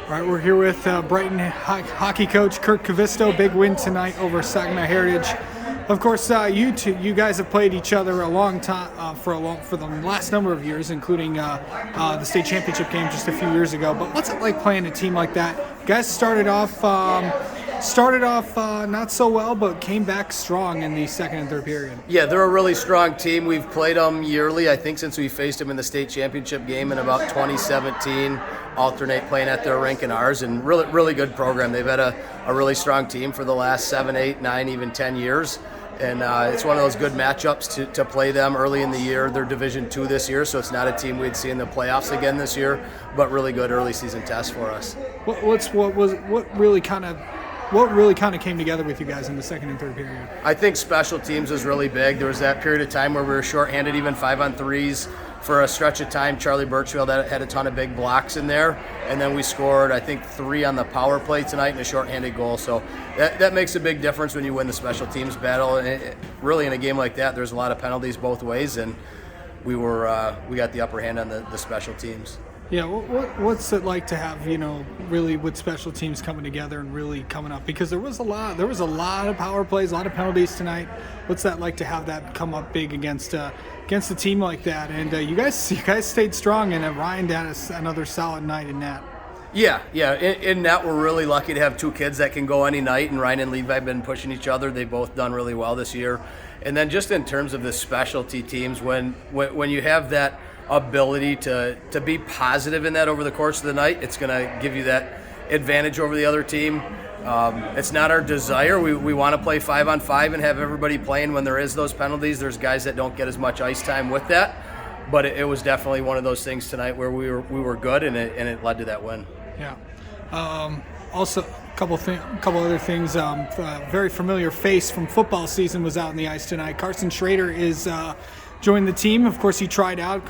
All right, we're here with Brighton hockey coach Kirk Kivisto. Big win tonight over Saginaw Hertiage. Of course, you guys have played each other a long time for the last number of years, including the state championship game just a few years ago. But what's it like playing a team like that? You guys started off not so well, but came back strong in the second and third period. Yeah, they're a really strong team. We've played them yearly, I think, since we faced them in the state championship game in about 2017. Alternate playing at their rink and ours, and really good program. They've had a really strong team for the last 7, 8, 9, even 10 years. And it's one of those good matchups to play them early in the year. They're Division II this year, so it's not a team we'd see in the playoffs again this year, but really good early season test for us. What really kind of came together with you guys in the second and third period? I think special teams was really big. There was that period of time where we were shorthanded, even 5-on-3s. For a stretch of time, Charlie Birchfield had a ton of big blocks in there, and then we scored, I think, 3 on the power play tonight and a shorthanded goal. So that makes a big difference when you win the special teams battle. And really, in a game like that, there's a lot of penalties both ways, and we got the upper hand on the special teams. Yeah, what's it like to have, really with special teams coming together and really coming up? Because there was a lot of power plays, a lot of penalties tonight. What's that like to have that come up big against a team like that? And you guys stayed strong, and Ryan had another solid night in net. Yeah. In net, we're really lucky to have 2 kids that can go any night, and Ryan and Levi have been pushing each other. They've both done really well this year. And then just in terms of the specialty teams, when you have that ability to be positive in that over the course of the night, it's going to give you that advantage over the other team. It's not our desire. We want to play 5-on-5 and have everybody playing when there is those penalties. There's guys that don't get as much ice time with that, but it was definitely one of those things tonight where we were good, and it led to that win. Yeah. Also, a couple other things. A very familiar face from football season was out on the ice tonight. Carson Schrader is joined the team. Of course, he tried out,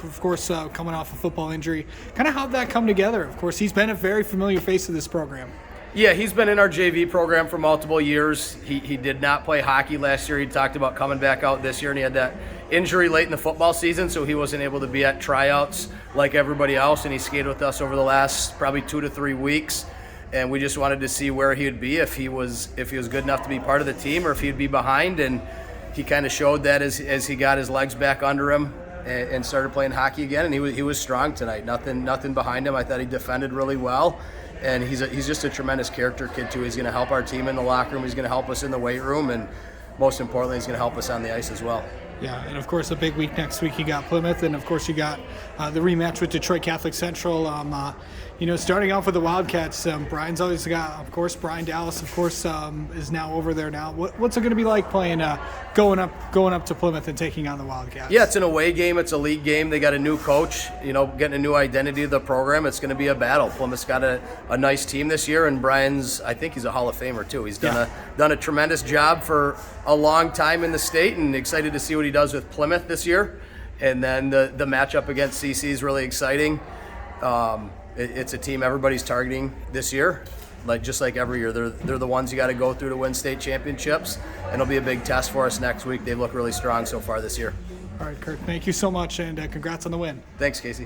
coming off a football injury. Kind of how'd that come together? Of course, he's been a very familiar face of this program. Yeah, he's been in our JV program for multiple years. He did not play hockey last year. He talked about coming back out this year, and he had that injury late in the football season, so he wasn't able to be at tryouts like everybody else, and he skated with us over the last probably 2 to 3 weeks. And we just wanted to see where he would be, if he was good enough to be part of the team or if he'd be behind. And he kind of showed that as he got his legs back under him and started playing hockey again. And he was strong tonight. Nothing behind him. I thought he defended really well. And he's just a tremendous character kid too. He's going to help our team in the locker room. He's going to help us in the weight room, and most importantly, he's going to help us on the ice as well. Yeah, and of course, a big week next week. You got Plymouth, and of course, you got the rematch with Detroit Catholic Central. Starting off with the Wildcats, Brian's always got, of course, Brian Dallas, of course, is now over there now. What's it going to be like playing, going up to Plymouth and taking on the Wildcats? Yeah, it's an away game. It's a league game. They got a new coach, getting a new identity to the program. It's going to be a battle. Plymouth's got a nice team this year, and I think he's a Hall of Famer too. He's done a tremendous job for a long time in the state, and excited to see what he does with Plymouth this year. And then the matchup against CC is really exciting. It's a team everybody's targeting this year, just like every year. They're the ones you got to go through to win state championships, and it'll be a big test for us next week. They look really strong so far this year. All right, Kurt, thank you so much, and congrats on the win. Thanks, Casey.